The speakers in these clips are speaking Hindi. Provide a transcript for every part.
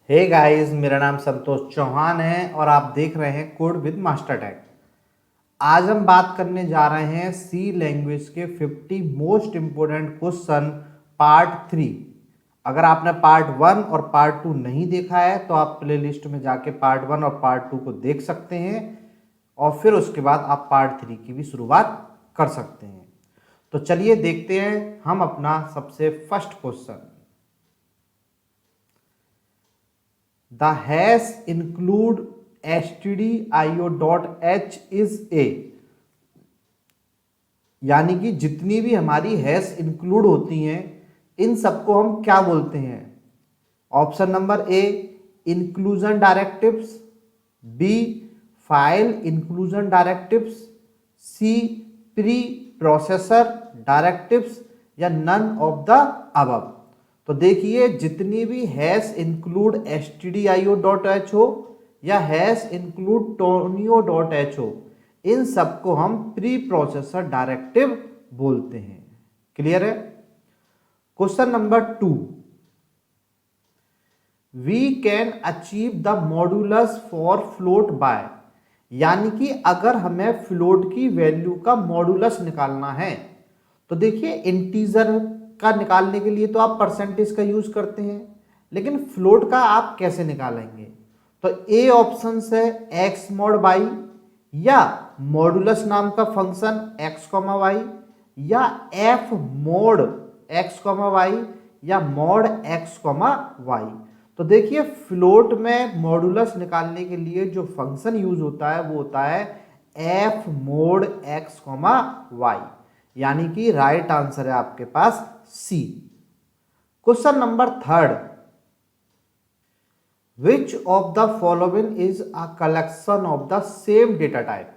हे गाइस, मेरा नाम संतोष चौहान है और आप देख रहे हैं कोड विद मास्टर टैग। आज हम बात करने जा रहे हैं सी लैंग्वेज के 50 मोस्ट इंपोर्टेंट क्वेश्चन पार्ट 3। अगर आपने पार्ट 1 और पार्ट 2 नहीं देखा है तो आप प्लेलिस्ट में जाके पार्ट 1 और पार्ट 2 को देख सकते हैं और फिर उसके बाद आप पार्ट 3 की भी शुरुआत कर सकते हैं। तो चलिए देखते हैं हम अपना सबसे first question. The hash include stdio.h is a, यानी कि जितनी भी हमारी हैश इंक्लूड होती हैं इन सबको हम क्या बोलते हैं। Option number A inclusion directives, B file inclusion directives, C preprocessor directives या नन ऑफ द अबव। तो देखिए जितनी भी हैश इंक्लूड stdio.h हो या हैश इंक्लूड tonio.h हो इन सबको हम प्री प्रोसेसर डायरेक्टिव बोलते हैं। क्लियर है। Question number 2, we can achieve the modulus for float by, यानी कि अगर हमें फ्लोट की वैल्यू का मॉडुलस निकालना है तो देखिए इंटीजर का निकालने के लिए तो आप परसेंटेज का यूज करते हैं, लेकिन फ्लोट का आप कैसे निकालेंगे। तो ए ऑप्शन है एक्स मॉड वाई या मॉडुलस नाम का फंक्शन एक्स कॉमा वाई या F mod X comma Y या मॉड एक्स कॉमा वाई। तो देखिए फ्लोट में मॉडुलस निकालने के लिए जो फंक्शन यूज होता है वो होता है F mode x comma y, यानी कि राइट आंसर है आपके पास C. Question number 3, which of the following is a collection of the same data type,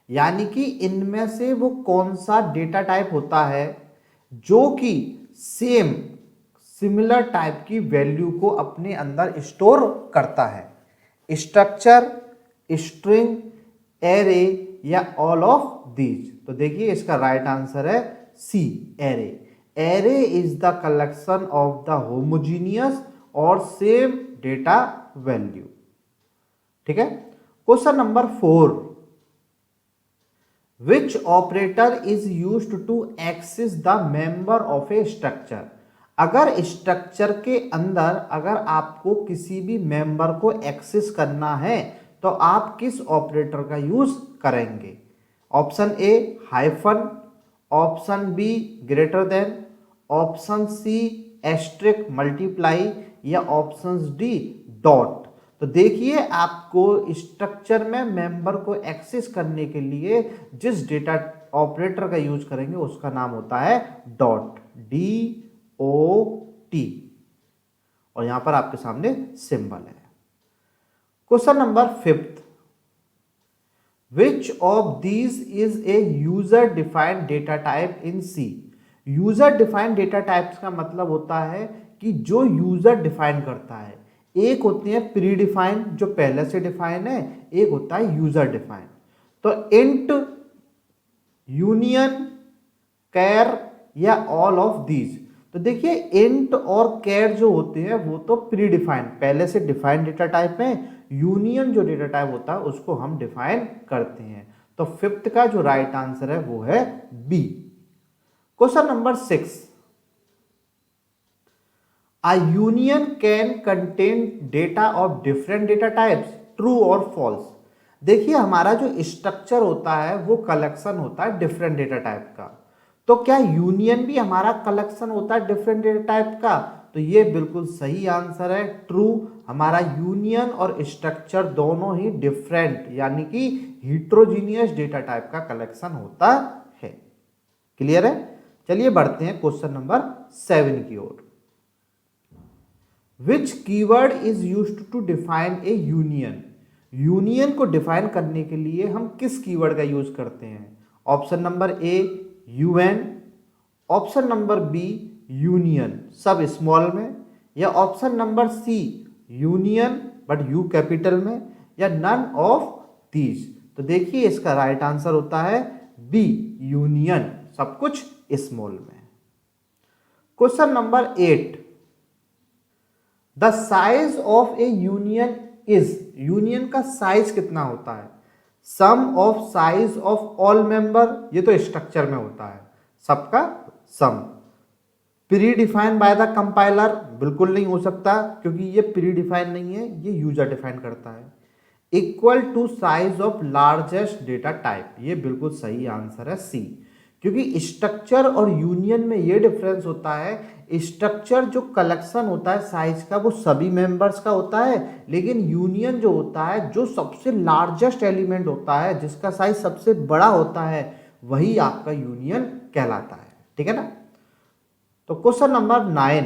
यानी कि इनमें से वो कौन सा डेटा टाइप होता है जो कि सेम सिमिलर टाइप की वैल्यू को अपने अंदर स्टोर करता है। स्ट्रक्चर, स्ट्रिंग, एरे या ऑल ऑफ दीज। तो देखिए इसका राइट आंसर है C array. Array is the collection of the homogeneous और सेम डेटा वैल्यू। ठीक है। Question number 4, which operator is used to access the member of a structure. अगर स्ट्रक्चर के अंदर अगर आपको किसी भी मेंबर को एक्सेस करना है तो आप किस ऑपरेटर का यूज करेंगे। Option A hyphen, option B greater than, option C asterisk multiply या ऑप्शन डी डॉट। तो देखिए आपको स्ट्रक्चर में मेंबर को एक्सेस करने के लिए जिस डेटा ऑपरेटर का यूज करेंगे उसका नाम होता है डॉट, डी ओ टी, और यहां पर आपके सामने सिंबल है। Question number 5, which of these is a user defined data type in C. User defined data types का मतलब होता है कि जो यूजर डिफाइन करता है। एक होते हैं प्री डिफाइन जो पहले से डिफाइन है, एक होता है यूजर डिफाइन। तो इंट, यूनियन, कैर या ऑल ऑफ दीज। तो देखिए इंट और कैर जो होते हैं वो तो प्री डिफाइन पहले से डिफाइंड डेटा टाइप है। यूनियन जो डेटा टाइप होता है उसको हम डिफाइन करते हैं। तो 5th का जो राइट आंसर है वो है B. Question number 6, a union can contain data of different data types, true और फॉल्स। देखिए हमारा जो स्ट्रक्चर होता है वो कलेक्शन होता है डिफरेंट डेटा टाइप का। तो क्या यूनियन भी हमारा कलेक्शन होता है डिफरेंट डेटा टाइप का। तो ये बिल्कुल सही आंसर है, ट्रू। हमारा यूनियन और स्ट्रक्चर दोनों ही डिफरेंट यानी कि हिट्रोजीनियस डेटा टाइप का कलेक्शन होता है। क्लियर है। चलिए बढ़ते हैं क्वेश्चन नंबर 7 की ओर। Which keyword is used to define a union. Union को डिफाइन करने के लिए हम किस कीवर्ड का यूज करते हैं। Option number A UN, option number B union सब स्मॉल में, या option number C union but U capital में, या नन ऑफ दीज। तो देखिए इसका राइट आंसर होता है बी यूनियन, सब कुछ स्मॉल में। Question number 8, the size of a union is, union का साइज कितना होता है, sum of size of all member, ये तो स्ट्रक्चर में होता है सबका sum. Predefined by the compiler, बिल्कुल नहीं हो सकता क्योंकि ये प्री डिफाइंड नहीं है, ये यूजर डिफाइन करता है। Equal to size of largest data type, ये बिल्कुल सही आंसर है सी, क्योंकि स्ट्रक्चर और यूनियन में ये डिफरेंस होता है, स्ट्रक्चर जो कलेक्शन होता है साइज का वो सभी मेंबर्स का होता है, लेकिन यूनियन जो होता है जो सबसे लार्जेस्ट एलिमेंट होता है जिसका साइज सबसे बड़ा होता है वही आपका यूनियन कहलाता है। ठीक है ना। तो question number 9,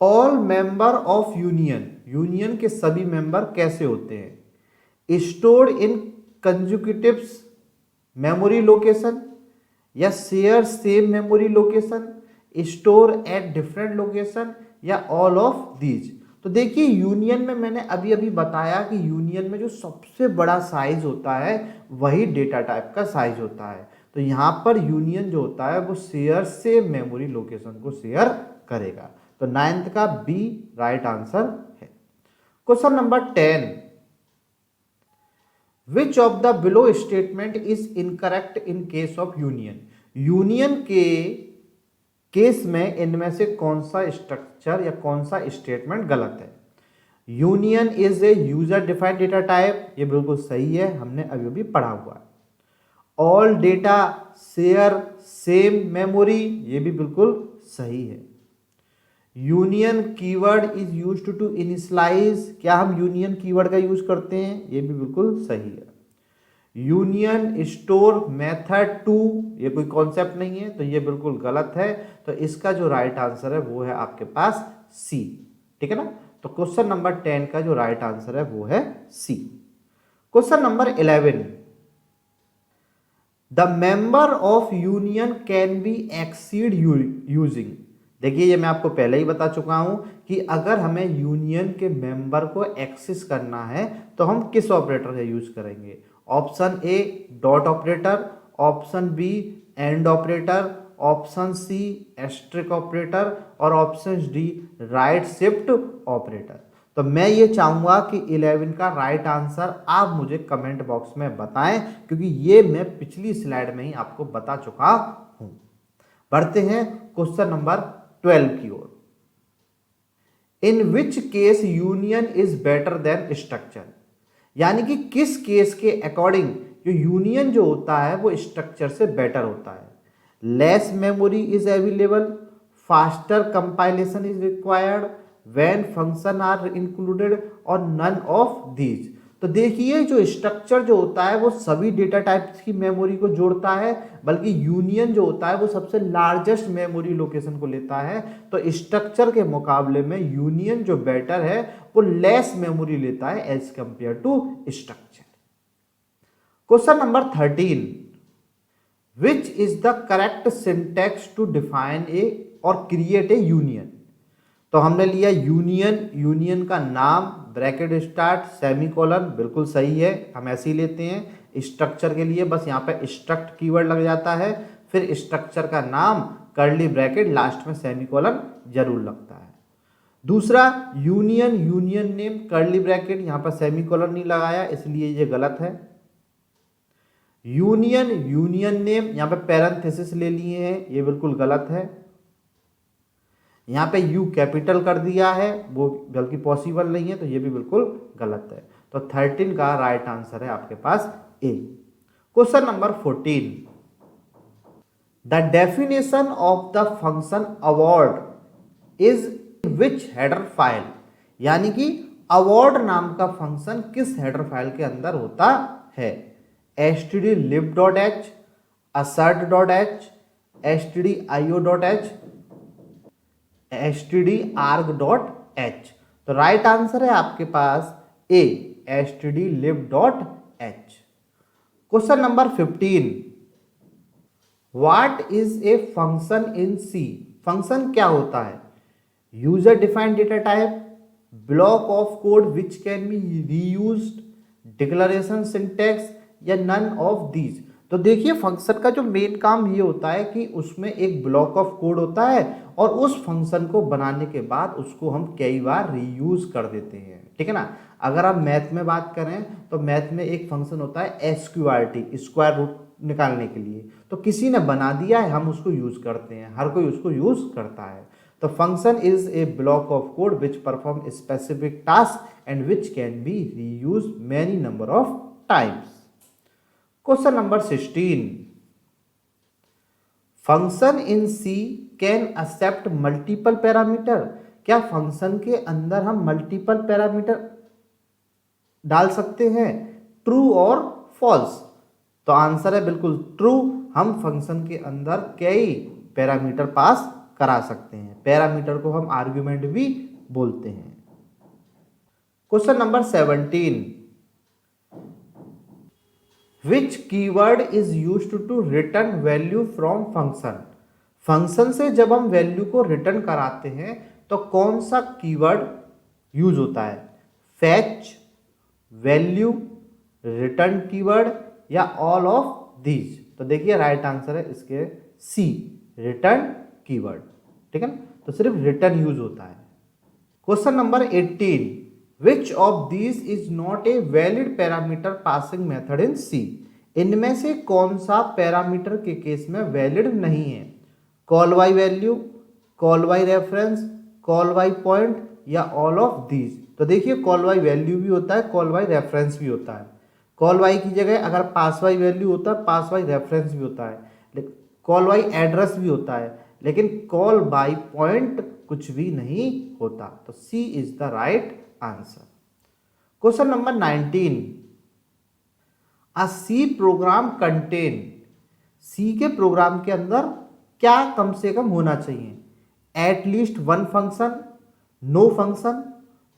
all member of union, union के सभी मेंबर कैसे होते हैं, स्टोर्ड इन कंजुगेटिव्स मेमोरी लोकेशन या share same memory location, store at different location या ऑल ऑफ दीज। तो देखिए यूनियन में मैंने अभी अभी बताया कि यूनियन में जो सबसे बड़ा साइज होता है वही डेटा टाइप का साइज होता है, तो यहाँ पर यूनियन जो होता है वो शेयर से मेमोरी लोकेशन को शेयर करेगा। तो 9th का बी राइट आंसर है। Question number 10, which of the below statement is incorrect in case of union, union के केस में इनमें से कौन सा स्ट्रक्चर या कौन सा स्टेटमेंट गलत है। Union is a user defined data type, ये बिल्कुल सही है, हमने अभी अभी पढ़ा हुआ है। All data share same memory, ये भी बिल्कुल सही है। Union keyword is used to initialise, क्या हम यूनियन कीवर्ड का यूज करते हैं, ये भी बिल्कुल सही है। यूनियन स्टोर मेथड टू, ये कोई कॉन्सेप्ट नहीं है, तो ये बिल्कुल गलत है। तो इसका जो राइट आंसर है वो है आपके पास सी। ठीक है ना। तो क्वेश्चन नंबर 10 का जो राइट आंसर है वो है C. Question number 11, the member of union can be accessed using, देखिए ये मैं आपको पहले ही बता चुका हूं कि अगर हमें यूनियन के मेंबर को एक्सेस करना है तो हम किस ऑपरेटर का यूज करेंगे। Option A dot operator, option B and operator, option C asterisk operator और option D right shift operator. तो मैं ये चाहूंगा कि 11 का राइट आंसर आप मुझे कमेंट बॉक्स में बताएं, क्योंकि ये मैं पिछली स्लाइड में ही आपको बता चुका हूं। बढ़ते हैं क्वेश्चन नंबर 12 की ओर। In which case union is better than structure, यानी कि किस केस के अकॉर्डिंग जो यूनियन जो होता है वो स्ट्रक्चर से बेटर होता है। Less memory is available, faster compilation is required, when function are included और नन ऑफ दीज। तो देखिए जो स्ट्रक्चर जो होता है वो सभी डेटा टाइप्स की मेमोरी को जोड़ता है, बल्कि यूनियन जो होता है वो सबसे लार्जेस्ट मेमोरी लोकेशन को लेता है। तो स्ट्रक्चर के मुकाबले में यूनियन जो बेटर है वो लेस मेमोरी लेता है as compare to structure. Question number 13, which is the correct syntax to define a और क्रिएट ए यूनियन। तो हमने लिया यूनियन, यूनियन का नाम ब्रैकेट स्टार्ट सेमीकोलन, बिल्कुल सही है, हम ऐसे ही लेते हैं। स्ट्रक्चर के लिए बस यहाँ पे स्ट्रक्ट कीवर्ड लग जाता है, फिर स्ट्रक्चर का नाम कर्ली ब्रैकेट लास्ट में सेमीकोलन जरूर लगता है। दूसरा union, union name curly bracket, यहाँ पर सेमीकोलन नहीं लगाया इसलिए ये गलत है। यूनियन, यूनियन नेम यहाँ पे पैरेंथेसिस ले लिए हैं, ये बिल्कुल गलत है। यहाँ पे यू कैपिटल कर दिया है वो बल्कि पॉसिबल नहीं है, तो ये भी बिल्कुल गलत है। तो 13 का राइट आंसर है आपके पास A. Question number 14, the definition of the function abort is which header file, यानी कि अवॉर्ड नाम का फंक्शन किस हेडर फाइल के अंदर होता है। stdlib.h, assert.h, stdio.h, stdarg.h। तो राइट आंसर है आपके पास A stdlib.h। Question number 15, what is a function in C, function क्या होता है। User defined data type, block of code which can be reused, declaration syntax या नन ऑफ दीज। तो तो देखिए फंक्शन का जो मेन काम ये होता है कि उसमें एक ब्लॉक ऑफ कोड होता है और उस फंक्शन को बनाने के बाद उसको हम कई बार रीयूज कर देते हैं, ठीक है ना। अगर आप मैथ में बात करें तो मैथ में एक फंक्शन होता है एसक्यूआरटी, स्क्वायर रूट निकालने के लिए, तो किसी ने बना दिया है, हम उसको यूज करते हैं, हर कोई उसको यूज करता है। तो function is a block of code which perform specific task and which can be reuse many number of times. Question number 16, function in C can accept multiple parameter. क्या फंक्शन के अंदर हम मल्टीपल पैरामीटर डाल सकते हैं, ट्रू और फॉल्स? तो आंसर है बिल्कुल ट्रू। हम फंक्शन के अंदर कई पैरामीटर पास करा सकते हैं, पैरामीटर को हम आर्गुमेंट भी बोलते हैं। Question number 17, which keyword is used to return value from function. Function से जब हम वैल्यू को रिटर्न कराते हैं तो कौन सा कीवर्ड यूज होता है? फैच, वैल्यू, रिटर्न कीवर्ड या ऑल ऑफ दीज? तो देखिए राइट आंसर है इसके सी, रिटर्न कीवर्ड, ठीक है ना। तो सिर्फ रिटर्न यूज होता है। Question number 18, which of these is not a valid parameter passing method in C. इनमें से कौन सा पैरामीटर के केस में वैलिड नहीं है? Call by value, call by reference, call by point या ऑल ऑफ दीज? तो देखिए कॉल बाय वैल्यू भी होता है, कॉल बाय रेफरेंस भी होता है। कॉल बाय की जगह अगर पास बाय वैल्यू होता है, पास बाय रेफरेंस भी होता है, कॉल बाय एड्रेस भी होता है, लेकिन कॉल बाय पॉइंट कुछ भी नहीं होता। तो C is the right answer. Question number 19, a C program contain. C के प्रोग्राम के अंदर क्या कम से कम होना चाहिए? At least one function, no function,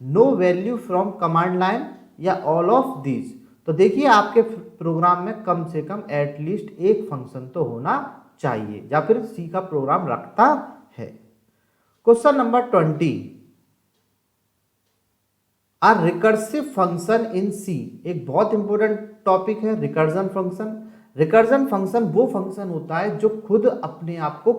no value from command line या ऑल ऑफ दीज? तो देखिए आपके प्रोग्राम में कम से कम एट लीस्ट एक फंक्शन तो होना चाहिए, या फिर सी का प्रोग्राम रखता है। Question number 20, a recursive function in C. एक बहुत इंपॉर्टेंट टॉपिक है रिकर्जन फंक्शन। रिकर्जन फंक्शन वो फंक्शन होता है जो खुद अपने आप को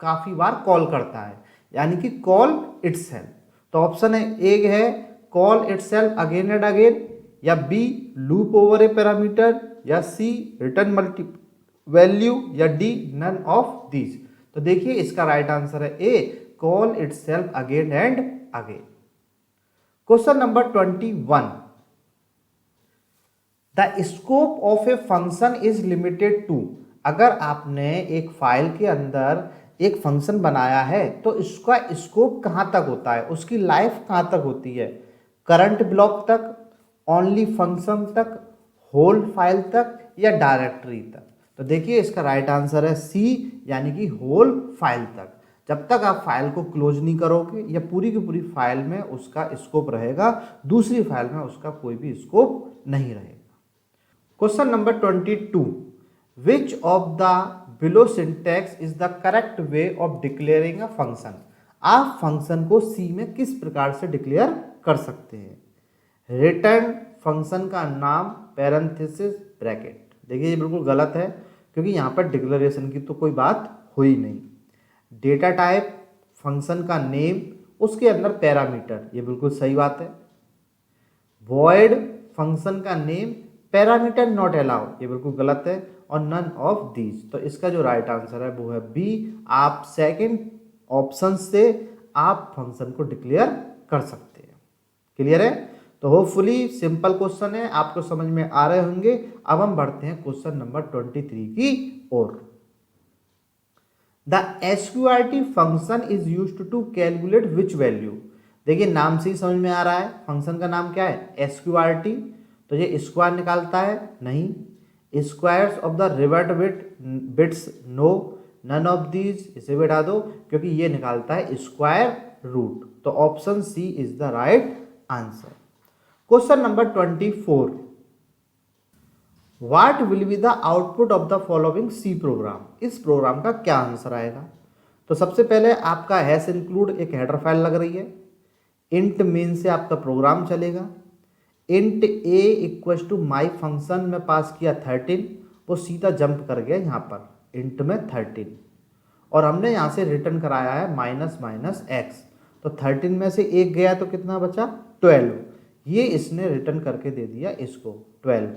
काफी बार कॉल करता है, यानी कि कॉल इटसेल्फ। तो ऑप्शन है ए है call itself again and again, या B loop over a parameter, या सी रिटर्न मल्टी वैल्यू, या डी नन ऑफ दीज? तो देखिए इसका राइट आंसर है A, call itself again and again. Question number 21, the scope of a function is limited to. अगर आपने एक फाइल के अंदर एक फंक्शन बनाया है तो इसका स्कोप कहां तक होता है, उसकी लाइफ कहां तक होती है? करंट ब्लॉक तक, ओनली फंक्शन तक, होल फाइल तक, या डायरेक्टरी तक? तो देखिए इसका राइट आंसर है सी, यानी कि होल फाइल तक। जब तक आप फाइल को क्लोज नहीं करोगे या पूरी की पूरी फाइल में उसका स्कोप रहेगा, दूसरी फाइल में उसका कोई भी स्कोप नहीं रहेगा। Question number 22, which of the below syntax is the correct way of declaring a function. आप फंक्शन को सी में किस प्रकार से डिक्लेयर कर सकते हैं? रिटर्न फंक्शन का नाम पैरेंथेसिस ब्रैकेट। देखिए ये बिल्कुल गलत है, क्योंकि यहाँ पर डिक्लेरेशन की तो कोई बात हुई नहीं। डेटा टाइप फंक्शन का नेम, उसके अंदर पैरामीटर, ये बिल्कुल सही बात है। वॉइड फंक्शन का नेम, पैरामीटर नॉट अलाउ, ये बिल्कुल गलत है। और नन ऑफ दीज, तो इसका जो राइट आंसर है वो है बी। आप सेकंड ऑप्शन से आप फंक्शन को डिक्लेयर कर सकते हैं। क्लियर है? तो होपफुली सिंपल क्वेश्चन है, आपको समझ में आ रहे होंगे। अब हम बढ़ते हैं क्वेश्चन नंबर 23 की ओर। The SQRT function is used to calculate which value. देखिए नाम से ही समझ में आ रहा है, फंक्शन का नाम क्या है? एसक्यूआरटी। तो ये स्क्वायर निकालता है? नहीं। Squares of the revert bits? No. None of these, इसे भी हटा दो, क्योंकि ये निकालता है स्क्वायर रूट। तो option C is the right answer. Question number 24, what will be the output of the following C program. इस प्रोग्राम का क्या आंसर आएगा? तो सबसे पहले आपका हैश इंक्लूड एक हेडर फाइल लग रही है। इंट मेन से आपका प्रोग्राम चलेगा। Int A equal to my function में पास किया 13 वो सीधा जंप कर गया यहाँ पर इंट में 13, और हमने यहाँ से रिटर्न कराया है माइनस माइनस एक्स, तो 13 में से एक गया तो कितना बचा 12, ये इसने रिटर्न करके दे दिया इसको 12।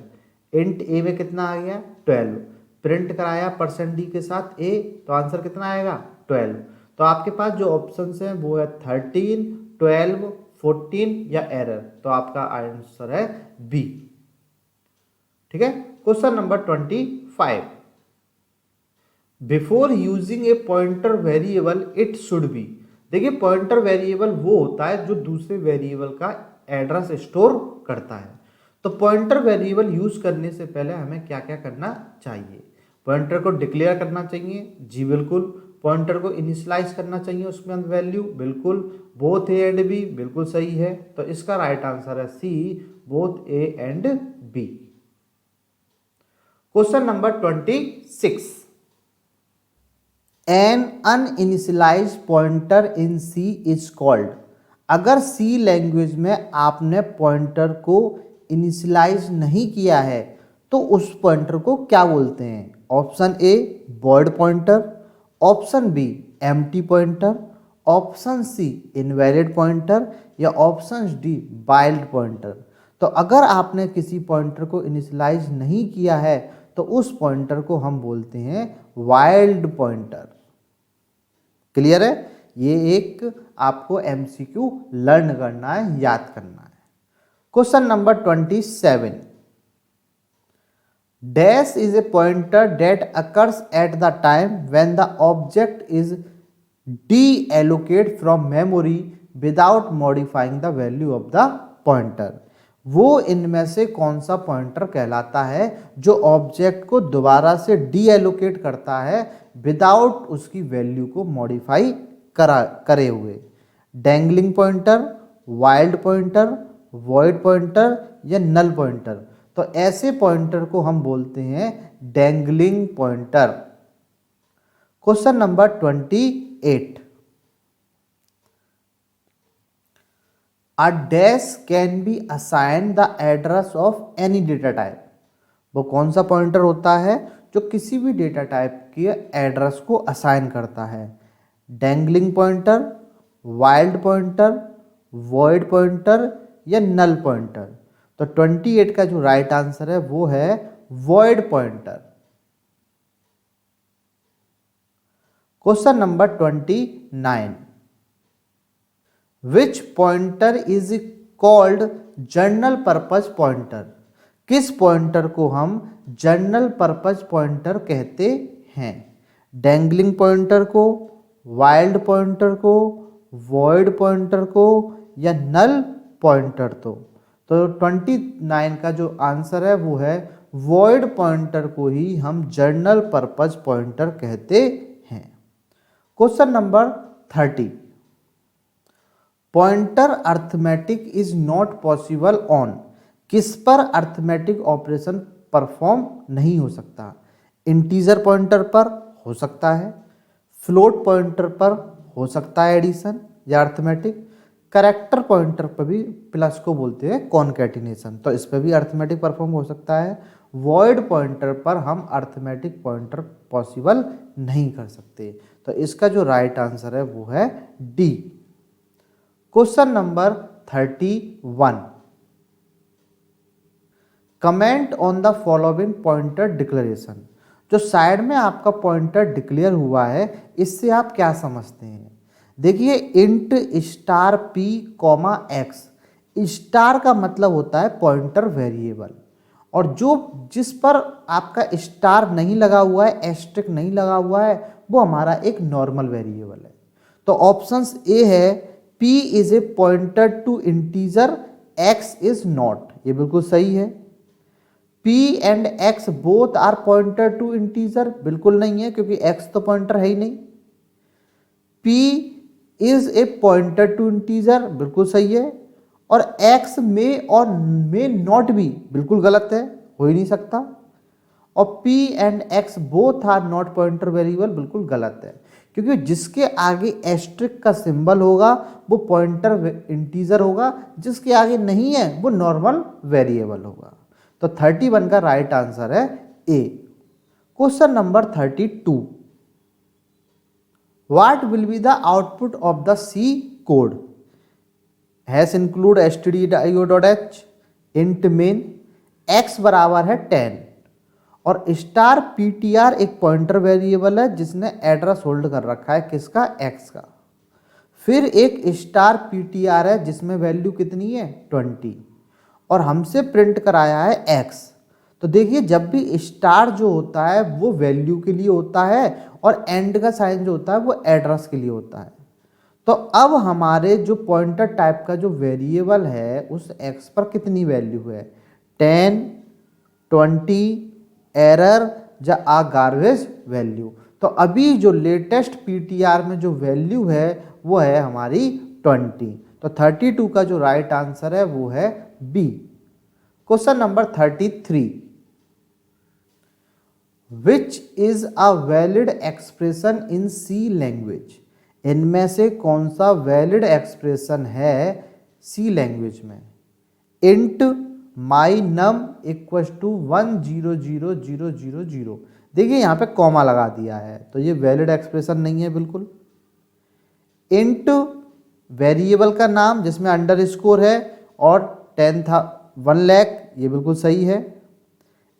इंट ए में कितना आ गया 12, प्रिंट कराया परसेंट डी के साथ ए, तो आंसर कितना आएगा 12। तो आपके पास जो ऑप्शन हैं वो है 13, 12, 14 या एरर, तो आपका आंसर है बी। ठीक है, question number 25, before using A pointer variable it should be. देखिए पॉइंटर वेरिएबल वो होता है जो दूसरे वेरिएबल का एड्रेस स्टोर करता है। तो पॉइंटर वेरिएबल यूज करने से पहले हमें क्या क्या करना चाहिए, पॉइंटर को डिक्लेयर करना चाहिए, जी बिल्कुल, पॉइंटर को इनिशियलाइज करना चाहिए उसमें वैल्यू, बिल्कुल, बोथ ए एंड बी, बिल्कुल सही है, तो इसका राइट आंसर है C, both A and B. Question number 26, an uninitialized pointer in C is called. अगर सी लैंग्वेज में आपने पॉइंटर को इनिशियलाइज नहीं किया है तो उस पॉइंटर को क्या बोलते हैं? Option A void pointer, option B empty pointer, option C invalid pointer या ऑप्शन डी वाइल्ड पॉइंटर। तो अगर आपने किसी पॉइंटर को इनिशियलाइज नहीं किया है तो उस पॉइंटर को हम बोलते हैं वाइल्ड पॉइंटर। क्लियर है? ये एक आपको एमसीक्यू लर्न करना है, याद करना है। Question number 27, dash is a pointer that occurs at the time when the object is deallocate from memory without modifying the value of the pointer. वो इनमें से कौन सा पॉइंटर कहलाता है जो ऑब्जेक्ट को दोबारा से डीएलोकेट करता है विदाउट उसकी वैल्यू को मॉडिफाई करे हुए? Dangling pointer, wild pointer, void pointer या नल पॉइंटर? तो ऐसे पॉइंटर को हम बोलते हैं dangling pointer. Question number 28, a dash can be assign the address of any data type. वो कौन सा पॉइंटर होता है जो किसी भी डेटा टाइप के एड्रेस को असाइन करता है? Dangling pointer, wild pointer, void pointer या नल पॉइंटर? तो 28 का जो राइट आंसर है वो है void pointer. Question number 29, which pointer is called general purpose pointer. किस पॉइंटर को हम जनरल पर्पज पॉइंटर कहते हैं? डैंगलिंग पॉइंटर को, वाइल्ड पॉइंटर को, वॉइड पॉइंटर को या नल पॉइंटर? तो 29 का जो आंसर है वो है वॉइड पॉइंटर को ही हम जनरल पर्पज पॉइंटर कहते हैं। Question number 30, pointer arithmetic is not possible on. किस पर अर्थमेटिक ऑपरेशन परफॉर्म नहीं हो सकता? इंटीजर पॉइंटर पर हो सकता है, फ्लोट पॉइंटर पर हो सकता है एडिशन या अर्थमेटिक, कैरेक्टर पॉइंटर पर भी प्लस को बोलते हैं कॉन्कैटिनेशन, तो इस पर भी अर्थमेटिक परफॉर्म हो सकता है। वॉइड पॉइंटर पर हम अर्थमेटिक पॉइंटर पॉसिबल नहीं कर सकते, तो इसका जो राइट आंसर है वो है D. Question number 31, comment on the following pointer declaration. जो साइड में आपका पॉइंटर डिक्लेयर हुआ है इससे आप क्या समझते हैं? देखिए int star P comma x, star का मतलब होता है पॉइंटर वेरिएबल, और जो जिस पर आपका स्टार नहीं लगा हुआ है, एस्ट्रिक नहीं लगा हुआ है, वो हमारा एक नॉर्मल वेरिएबल है। तो ऑप्शंस ए है p is a pointer to integer, x is not, ये बिल्कुल सही है। p and x both are pointer to integer, बिल्कुल नहीं है क्योंकि x तो पॉइंटर है ही नहीं। p is a pointer to integer, बिल्कुल सही है। और x में और में नॉट भी बिल्कुल गलत है, हो ही नहीं सकता। और p and x both are not pointer variable, बिल्कुल गलत है, क्योंकि जिसके आगे एस्ट्रिक का सिंबल होगा वो पॉइंटर इंटीजर होगा, जिसके आगे नहीं है वो नॉर्मल वेरिएबल होगा। तो 31 का राइट आंसर है A. Question number 32, what will be the output of the C code? Hash include stdio.h int main x बराबर है 10 और स्टार ptr एक पॉइंटर वेरिएबल है जिसने एड्रेस होल्ड कर रखा है किसका? x का। फिर एक स्टार ptr है जिसमें वैल्यू कितनी है? 20 और हमसे प्रिंट कराया है x। तो देखिए जब भी स्टार जो होता है वो वैल्यू के लिए होता है और एंड का साइन जो होता है वो एड्रेस के लिए होता है। तो अब हमारे जो पॉइंटर टाइप का जो वेरिएबल है उस x पर कितनी वैल्यू है? 10, 20, एरर या आ गार्बेज वैल्यू। तो अभी जो लेटेस्ट पीटीआर में जो वैल्यू है वो है हमारी 20। तो 32 का जो राइट आंसर है वो है B. Question number 33, which is a valid expression in C language? इनमें से कौन सा वैलिड एक्सप्रेशन है सी लैंग्वेज में? Int my num equal to 100000। देखिए यहाँ पे कॉमा लगा दिया है तो ये वैलिड एक्सप्रेशन नहीं है बिल्कुल। इंट वेरिएबल का नाम जिसमें अंडर स्कोर है और 1 लाख, ये बिल्कुल सही है।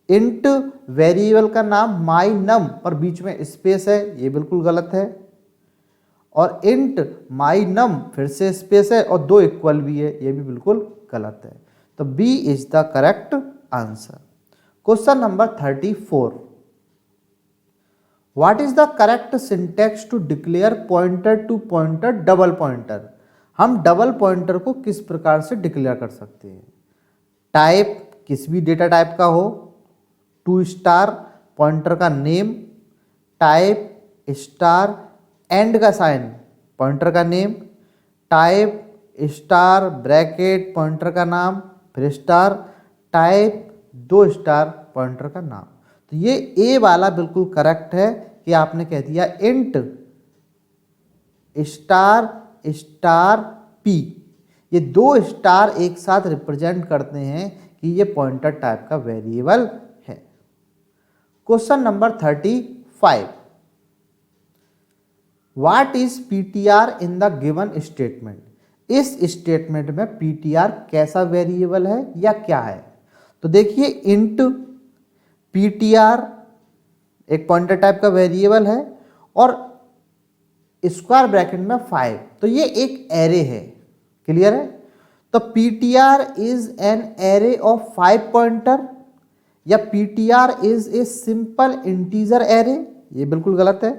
इंट वेरिएबल का नाम माई नम पर बीच में स्पेस है, ये बिल्कुल गलत है। और इंट माई नम फिर से स्पेस है और 2 इक्वल भी है, ये भी बिल्कुल गलत है। तो B is the correct answer. Question number 34, what is the correct syntax to declare pointer to pointer double pointer? हम डबल पॉइंटर को किस प्रकार से डिक्लेयर कर सकते हैं? टाइप किसी भी डेटा टाइप का हो, टू स्टार पॉइंटर का नेम, टाइप स्टार एंड का साइन पॉइंटर का name, type star bracket pointer का नाम फिर स्टार, टाइप 2 स्टार पॉइंटर का नाम। तो ये ए वाला बिल्कुल करेक्ट है कि आपने कह दिया इंट स्टार स्टार पी। ये 2 स्टार एक साथ रिप्रेजेंट करते हैं कि ये पॉइंटर टाइप का वेरिएबल है। Question number 35, what is PTR in the given statement? इस स्टेटमेंट में पीटीआर कैसा वेरिएबल है या क्या है? तो देखिए इंट पीटीआर एक पॉइंटर टाइप का वेरिएबल है और स्क्वायर ब्रैकेट में 5, तो ये एक एरे है। क्लियर है? तो PTR is an array of 5 pointer या PTR is a simple integer array, ये बिल्कुल गलत है।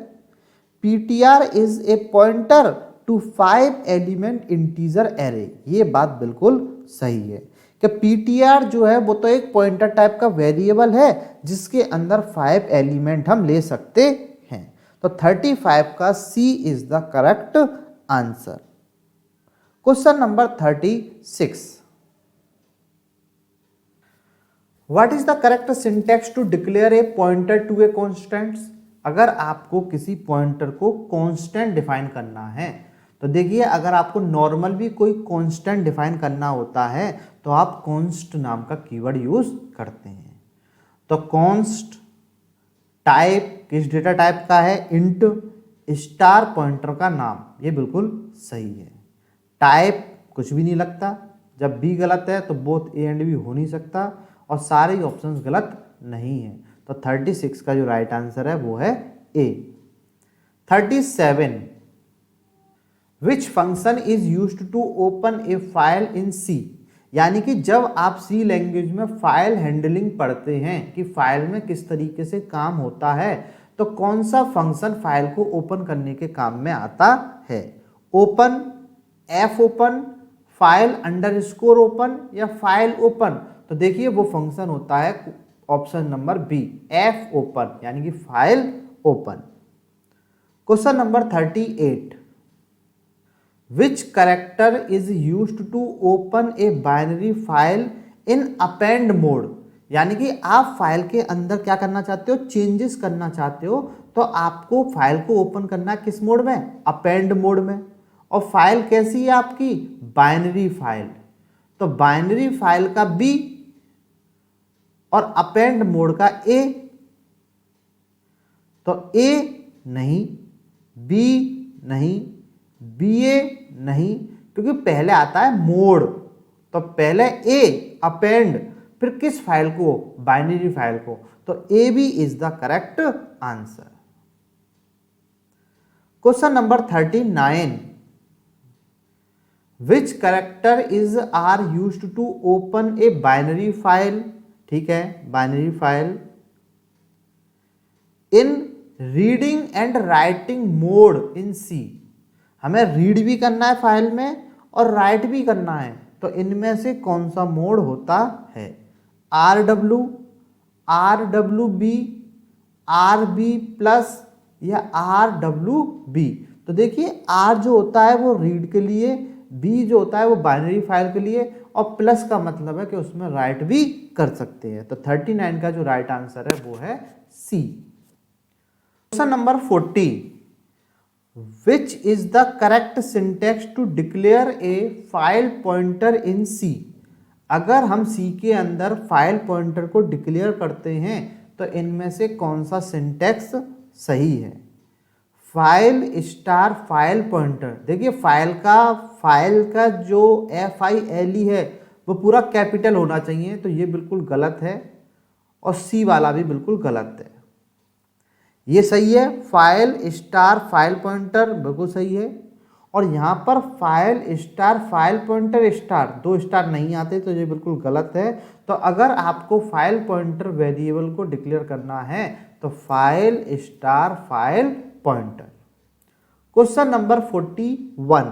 PTR is a pointer to 5 element integer array, ये बात बिल्कुल सही है कि पीटीआर जो है वो तो एक पॉइंटर टाइप का वेरिएबल है जिसके अंदर 5 एलिमेंट हम ले सकते हैं। तो 35 का C is the correct answer. Question number 36, what is the correct syntax to declare a pointer to a constants? अगर आपको किसी पॉइंटर को कांस्टेंट डिफाइन करना है तो देखिए अगर आपको नॉर्मल भी कोई कांस्टेंट डिफाइन करना होता है तो आप कॉन्स्ट नाम का कीवर्ड यूज करते हैं। तो कॉन्स्ट टाइप किस डेटा टाइप का है? इंट स्टार पॉइंटर का नाम, ये बिल्कुल सही है। टाइप कुछ भी नहीं लगता, जब बी गलत है तो बोथ ए एंड बी हो नहीं सकता और सारे ही ऑप्शंस गलत नहीं है। तो 36 का जो राइट आंसर है वो है A. 37, which function is used to open a file in C? यानी कि जब आप सी लैंग्वेज में फाइल हैंडलिंग पढ़ते हैं कि फाइल में किस तरीके से काम होता है तो कौन सा फंक्शन फाइल को ओपन करने के काम में आता है? Open, F open, file underscore open या फाइल ओपन? तो देखिए वो फंक्शन होता है option number B, F open, यानी कि file open. Question number 38, which character is used to open a binary file in append mode? यानी कि आप फाइल के अंदर क्या करना चाहते हो? चेंजेस करना चाहते हो तो आपको फाइल को ओपन करना है किस मोड में? अपेंड मोड में। और फाइल कैसी है आपकी? Binary file. तो बाइनरी फाइल का बी और अपेंड मोड का ए। तो ए नहीं, बी नहीं, बी ए नहीं, क्योंकि पहले आता है मोड, तो पहले ए अपेंड, फिर किस फाइल को, बाइनरी फाइल को, तो A B is the correct answer. Question number 39, which character is are used to open a binary file, ठीक है, binary file in reading and writing mode in C. हमें रीड भी करना है फाइल में और राइट भी करना है, तो इनमें से कौन सा मोड होता है, RW, RWB, RB प्लस या RWB। तो देखिए R जो होता है वो रीड के लिए, B जो होता है वो बाइनरी फाइल के लिए, और प्लस का मतलब है कि उसमें राइट भी कर सकते हैं। तो 39 का जो राइट आंसर है वो है C। Question number 40, which is the correct syntax to declare a file pointer in C। अगर हम C के अंदर फाइल पॉइंटर को डिक्लेयर करते हैं तो इनमें से कौन सा सिंटेक्स सही है, फाइल स्टार फाइल पॉइंटर। देखिए फाइल का जो FILE है वो पूरा कैपिटल होना चाहिए, तो ये बिल्कुल गलत है, और C वाला भी बिल्कुल गलत है। ये सही है, फाइल स्टार फाइल पॉइंटर बिल्कुल सही है, और यहाँ पर file star file pointer star, 2 star नहीं आते, तो ये बिल्कुल गलत है। तो अगर आपको फाइल पॉइंटर वेरिएबल को डिक्लेयर करना है तो file star file pointer. Question number 41,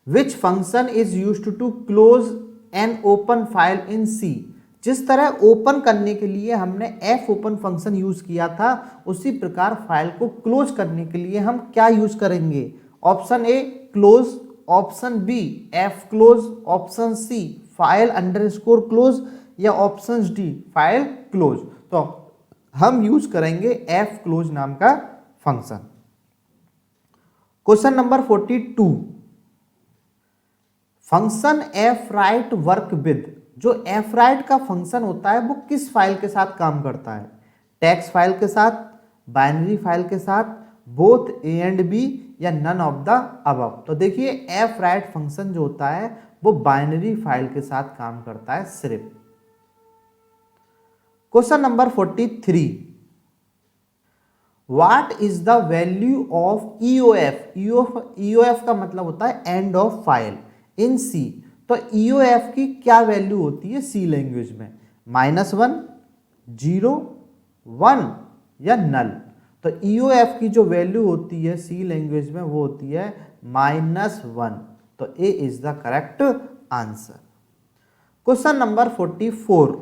which function is used to close an open file in C। जिस तरह ओपन करने के लिए हमने F ओपन फंक्शन यूज किया था, उसी प्रकार फाइल को क्लोज करने के लिए हम क्या यूज करेंगे, option A close, option B F close, option C file underscore close, या ऑप्शन डी फाइल क्लोज। तो हम यूज करेंगे F क्लोज नाम का function. Question number 42, function F write work with. जो F राइट का फंक्शन होता है वो किस फाइल के साथ काम करता है, टेक्स्ट फाइल के साथ, बाइनरी फाइल के साथ, बोथ A एंड B, या नन ऑफ द अबव। तो देखिए F राइट फंक्शन जो होता है वो बाइनरी फाइल के साथ काम करता है सिर्फ। Question number 43, what is the value of EOF। EOF का मतलब होता है end of file in C। तो EOF की क्या वैल्यू होती है C लैंग्वेज में, -1, 0, 1 या नल। तो EOF की जो वैल्यू होती है C लैंग्वेज में वो होती है -1। तो A is the correct answer. Question number 44,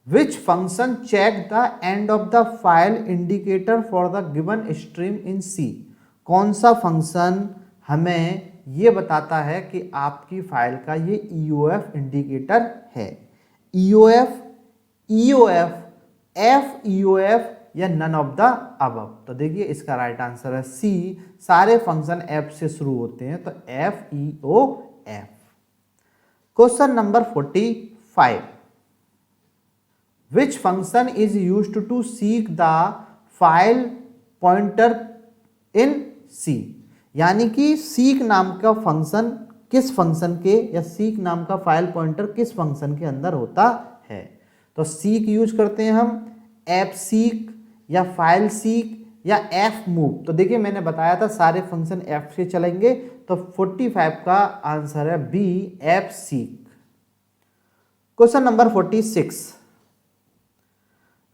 which function check the end of the file indicator for the given stream in C। कौन सा फंक्शन हमें ये बताता है कि आपकी फाइल का ये EOF इंडिकेटर है, EOF, FEOF या नन ऑफ द अबव। तो देखिए इसका राइट आंसर है C, सारे फंक्शन F से शुरू होते हैं, तो FEOF। Question number 45, which function is used to seek the file pointer in C। यानी कि सीक नाम का फंक्शन किस फंक्शन के, या सीक नाम का फाइल पॉइंटर किस फंक्शन के अंदर होता है। तो सीक यूज करते हैं हम, एफ सीक या फाइल सीक या एफ मूव। तो देखिए मैंने बताया था सारे फंक्शन एफ से चलेंगे, तो 45 का आंसर है B, F seek. Question number 46,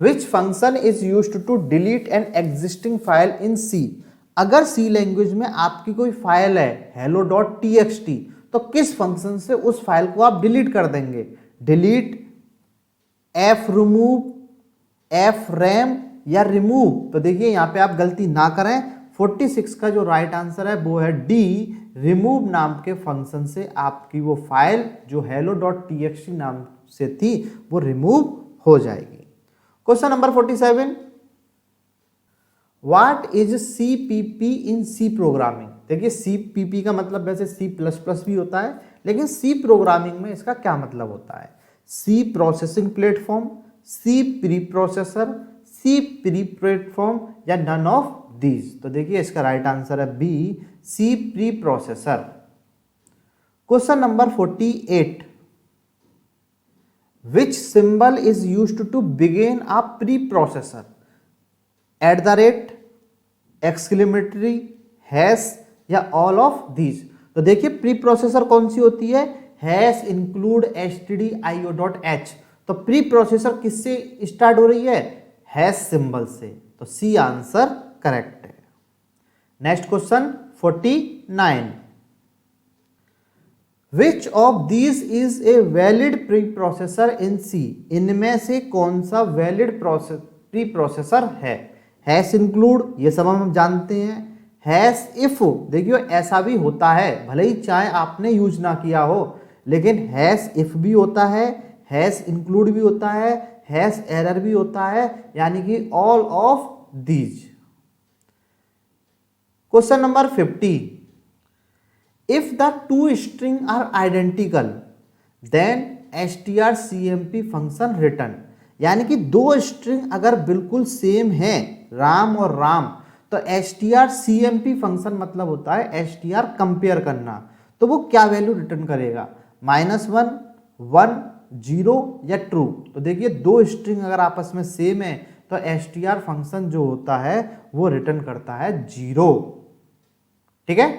which function is used to delete an existing file in C। अगर C लैंग्वेज में आपकी कोई फाइल है hello.txt, तो किस फंक्शन से उस फाइल को आप डिलीट कर देंगे, delete, F remove, F RAM या रिमूव। तो देखिए यहाँ पे आप गलती ना करें, 46 का जो राइट आंसर है वो है डी, रिमूव नाम के फंक्शन से आपकी वो फाइल जो hello.txt नाम से थी वो रिमूव हो जाएगी। Question number 47, what is CPP in C programming. देखिए CPP का मतलब वैसे C++ भी होता है, लेकिन C प्रोग्रामिंग में इसका क्या मतलब होता है, C processing platform, C preprocessor, C preform या नन ऑफ दीज। तो देखिए इसका राइट आंसर है B, C preprocessor. Question number 48, which symbol is used to begin a preprocessor? At the rate, exclamatory, hash या ऑल ऑफ दीज। तो देखिए प्री प्रोसेसर कौन सी होती है? Hash include stdio.h। तो प्री प्रोसेसर किससे स्टार्ट हो रही है? हैश सिंबल से। तो सी आंसर करेक्ट है। Next question 49, which of these is a valid preprocessor in C? इनमें से कौन सा वैलिड प्री प्रोसेसर है? हैश इंक्लूड, ये सब हम जानते हैं। हैश इफ, देखियो ऐसा भी होता है, भले ही चाहे आपने यूज ना किया हो, लेकिन हैश इफ भी होता है, हैश इंक्लूड भी होता है, हैश एरर भी होता है, यानी कि all of these. Question number 50, if the two string are identical then strcmp function return. यानी कि दो स्ट्रिंग अगर बिल्कुल सेम है, राम और राम, तो strcmp फंक्शन मतलब होता है str कंपेयर करना। तो वो क्या वैल्यू रिटर्न करेगा? -1, 1, 0 या ट्रू। तो देखिए दो स्ट्रिंग अगर आपस में सेम है तो str फंक्शन जो होता है वो रिटर्न करता है 0। ठीक है।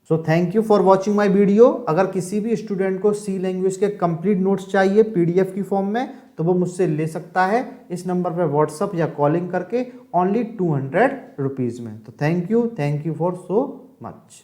So thank you for watching my video. अगर किसी भी स्टूडेंट को सी लैंग्वेज के कंप्लीट नोट्स चाहिए पीडीएफ की फॉर्म में, तो वो मुझसे ले सकता है इस नंबर पर व्हाट्सअप या कॉलिंग करके, ओनली 200 रुपीज़ में। तो thank you for so much.